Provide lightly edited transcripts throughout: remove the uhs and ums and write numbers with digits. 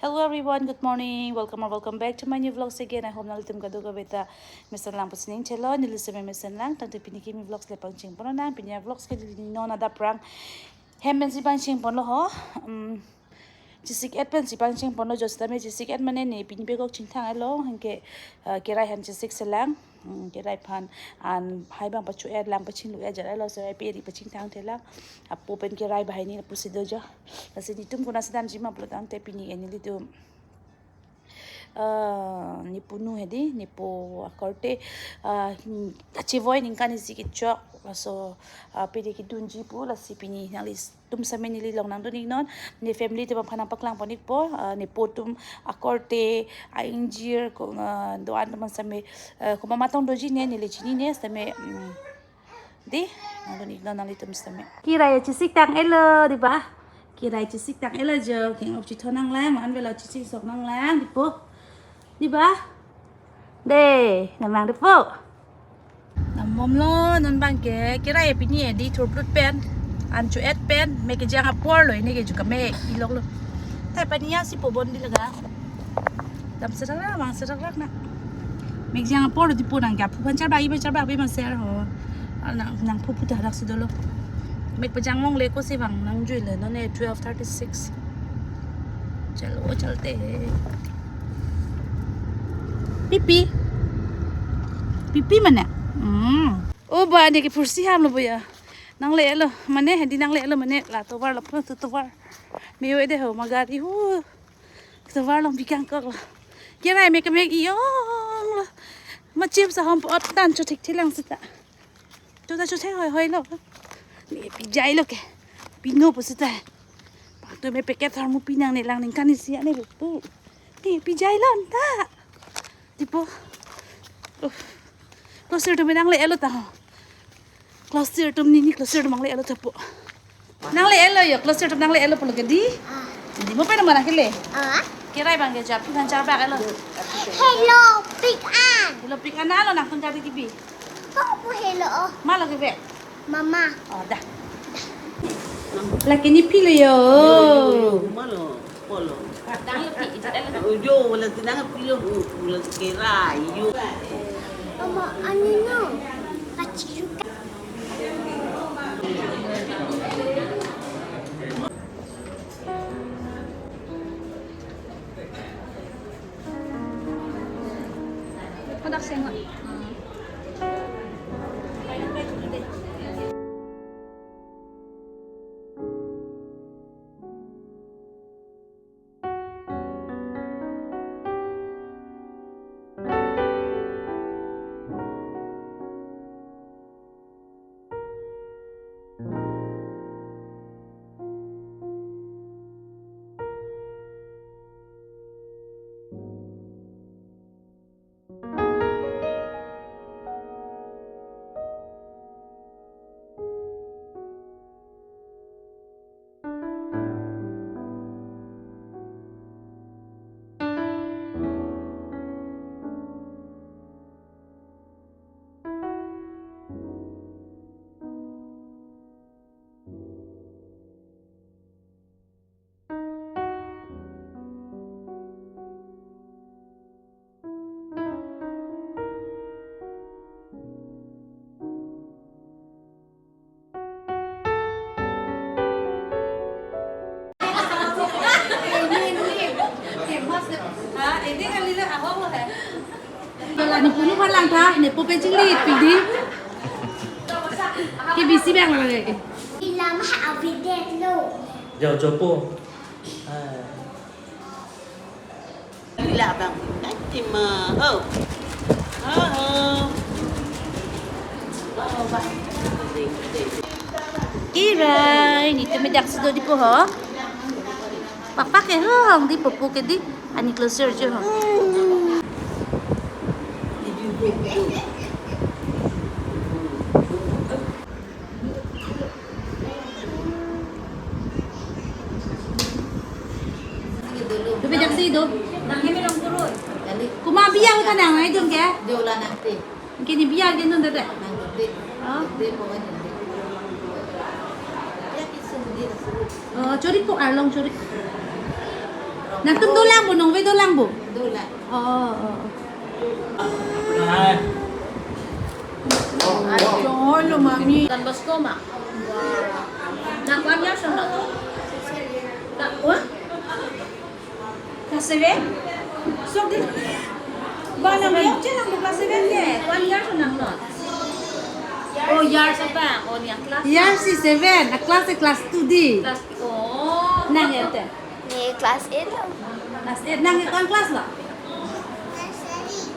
Hello everyone, good morning. Welcome or welcome back to my new vlogs again. I hope nalitum kadu ka beta Mr. Lang pusining chelo niliseme Mr. Lang tangtu piniki mi vlogs le pangching pono nang pinya vlogs ke no na da prang hemmen si pangching pono ho Jisik et pen si pangching pono josta me jisik et mane ne pin begok ching thang alo hanke kerai han jisik selang kerai pan an hai bang pachu et lang paching lu ajar alo so pe ri paching thang thela apo pen kerai bahai ni pusido jo asini tum kuna sedam jima plotang te pini eni litu ni punu hedi ni po akorte Kachevoi Ningkan isi kechok so pede ki dunji pu la si pini nalis tum samen ni long nang doning non ni family te phanang paklang ponik po ni po tum akorte ainjir ko doan teman same ko mamatong doji ne ni lechini ne same di nang doning non nang litum same kira ya cisik tang elo di ba kira cisik tang elo jo king of chithonang lang man vela cisik sok nang lang di po di ba? Deh, namang di po. Namom lo non bangke kira ya pini di turplut pen, ancu et pen, make jang apor lo ini ke juga me ilok lo. Tapi paniya si po bondi laga. Dam sedang mang sedang nak. Make jang apor lo di po nang gap. Pancar bayi maser ho. Nang pupu dah rak sudah lo. Make pejang mong leko si bang nang jual lo. None 12:36. Chalo chalte. Pipi mana? Oh ba ni ke fursi ham lo boya. Nang le lo mane hedi nang le lo mane la to war lo pun to war. Me yo de ho magari hu. To war lo bikang kok lo. Kira me ke me yo. Ma chim sa hom pot dan cho thik thilang sita. To ta cho thai hoi lo. Ni pi jai lo ke. Pino pu sita. Pa to me peket har mu pinang ne lang ning kan isi ane lo tu. Ni pi jai lo ta. Tipo closer to me nang le elo ta closer to ni closer to mang le elo tapo nang le elo yo closer to nang le elo polo gedi di mo pa na mana kile kirai bang ge jap kan jar ba elo Hello, Big Ann. hello pik analo nang tun jari tibi Kau hello, malo ge be Mama. oh dah laki ni pilo yo Malo, polo. dang lo pi jat elo Yo, wala tinang pilo, wala kira, yo. Mama, ano no? Kachiro. kodak senga ini kan lila awak lah kalau ni punu palang ta ni po pencing lit pidi ke bisi bang lah lagi Ilam ha-avidet lo. Jauh copo. Bila bang, nanti mah, oh, Irai, ni tu medak sudah di poho. Papa ke hong di popo ke di ani closer je hong. Tu medak si do. Nang kami long turun. Kuma biang ka nang ai dun ke? Jola nanti, Kini biang din dun dada. nanti, Oh. pokoknya. Ya kisah dia. Curi po arlong curi. Orang Natum dolang bu, nong dolang bu. Dolan. Oh. Trời ơi, mami. Dan Bosco mak. Nak banyak sana. Nak what? Kelas 7? So din. Ba nang yok je nang kelas 7 ke? 1 year sana not. Oh year apa? Oh ni kelas. Ya si 7, kelas 2 di. Kelas. Oh. Nang ya te. Ni kelas 8 lo. Kelas 8 nang kan kelas lah.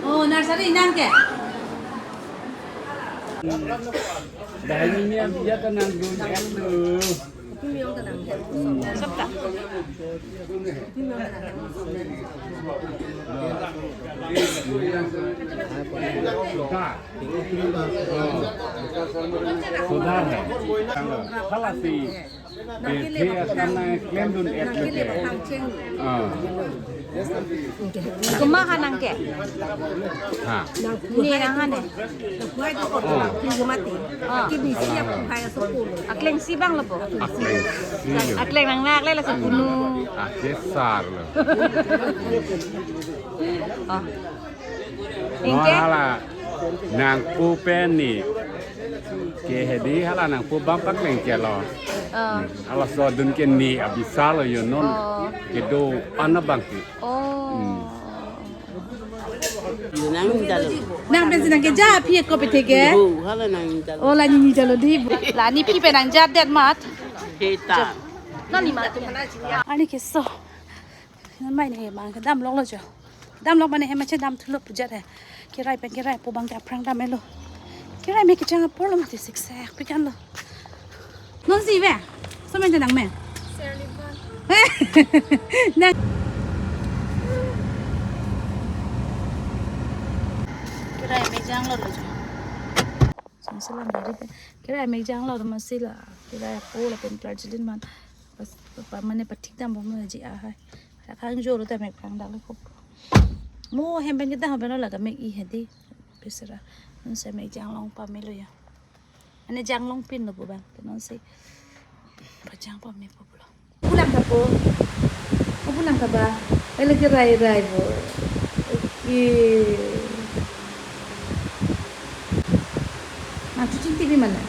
Oh, nursery nang ke? Dahil niya biya ka ng dunyat no. Sabta. Sudar hai. Halasi. Dia karena klaim dun etke. Kumaha nang ke? Ha. Ni nang ane. Akleng sibang lebo. Akleng nang nak le la sa punu. Kesar lo. Oh. Ingke hala nang pu peni. Ke hedi hala nang pu bampak leng ke lo. Ala so dun ke ni abisalo yo non. Kedo anabangki. Oh. Nang dalo. Nang ben sinang ke ja phi ko pe ke? Hala nang dalo. Oh la ni jalo di. La ni phi pe nang ja det mat. Heta. Nani mak. Ani ke so. Mai ni mang ke dam lok lo jo. Dam lok mane he ma che dam thulo puja hai. Ke rai pen ke rai pu bang ja prang dam lo. Ke rai me ke chang por lo ma ti sik sak pi kan lo. Non si ve. So men nang men. Nang Kira me jang lo jo. Sam salam dari pe. Kira me jang lo ma sila. Kira po la pen Darjeeling man. Pas pa mane patik dam bo ma ji a hai. Khang jo lo ta me khang dang le khop. Mo hem ben kita haben la ga me I hedi. Bisara. Non se me jang long pa me lo ya. Ane jang long pin lo bo bang. Non se. Pa jang pa me po lo. Pulang ka po. Pulang ka ba? Ay lagi rai bo. Okay. Nah, cuci TV mana?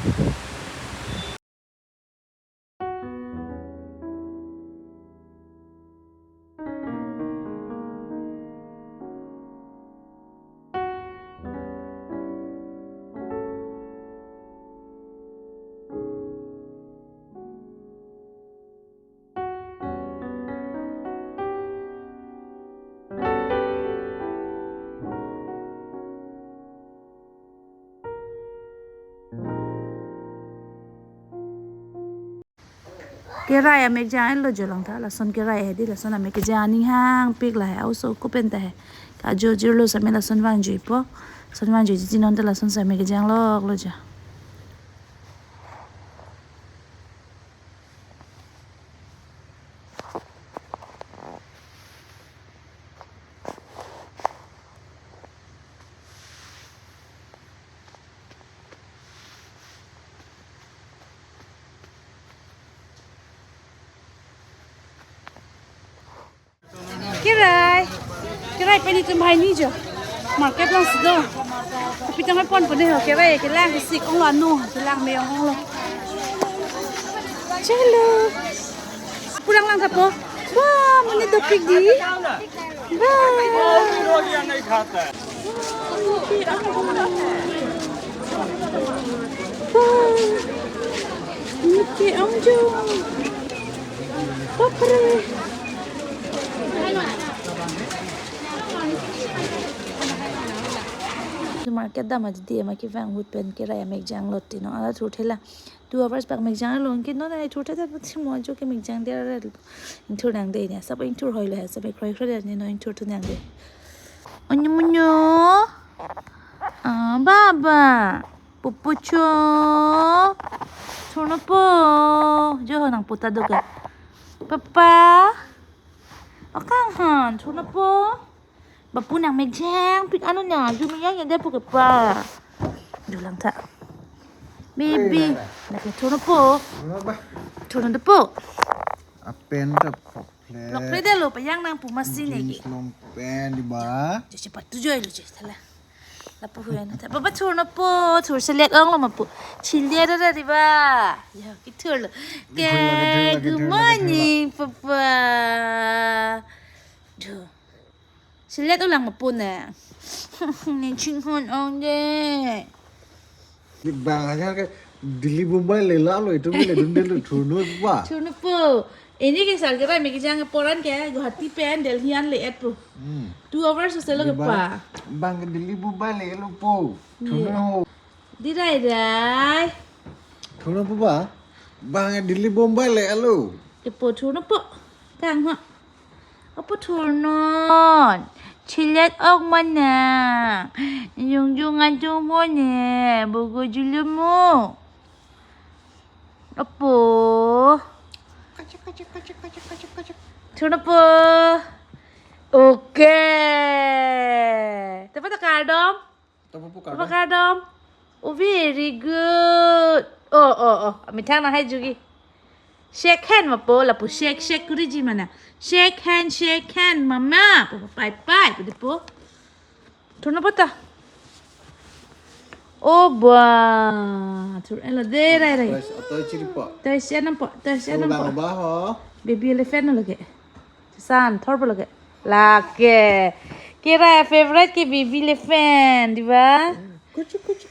Kira ya mek jang lo jolang tha la son kira ya di la son mek jang ni hang pik la ya so ko pen ta hai ka jo jir lo sa me la son wan ji po son wan ji ji non ta la son sa mek jang lo ja Kirai pe ni tum hai ni jo market lang sido tapi tang pon pon he kirai ke lang si kong lo nu ke lang me ong lo chalo pulang lang kapo wah mani do pig di Niki amjo Papre market da maj di ma ki vang hut pen ke ra mek jang lot ti no ala thu thela 2 hours back mek jang long ki no na thu thela thi mo jo ke mek jang de ra in thu nang de ne sab in thu hoi la sab kroi kroi ne no in thu thu nang de onyo munyo baba pupucho chono po jo nang puta do ka papa akang han chono po Bapu nang megjang, pik ano na, jumiyang yang dia pukul pa. Julang tak. Baby, nak turun po. Turun po. Apen tak plek. Lok play dah lo payang nang pumasin lagi. Long pen di ba. Jadi cepat tu jual je salah. Lapu huyan. Tak apa tur na po, tur selet ong lo mapu. Cilia dah di ba. Ya, kita lo. Good morning, papa. Duh. Selet ulang mapu na. Ni cinghon ong deh. Di bang aja ke Delhi Mumbai lela lo itu boleh dundel lo turun ba. Tur na po. Ini kisah kita may kijang poran kaya Guwahati pen Delhian leet po. 2 hours sa lo pa. Bang Delhi Mumbai lela po. Turun ho. Di dai. Turun apa ba? Bang Delhi Mumbai lela lo. Depo tur na po. Kang ha. Apa tur non? Cilet ong mana? Yung anjung mo ne. Bogo julum mo. Apa? Tur na po. Okay. Dapat tak kardom? Dapat kardom? Oh, very good. Oh. Mitang na hai jugi. Shake hand ma po. Lapu shake kuri ji mana. Shake hand, mama. Bye. Pwede po. Tur na po ta. Oh, ba. Tur ela dera. Atau ciri pak. Tersianan po. Bang ba ho. Baby elephant na lagi. San, thorbo lagi. Lagi. Kira favorite ke baby elephant, di ba? Kucuk.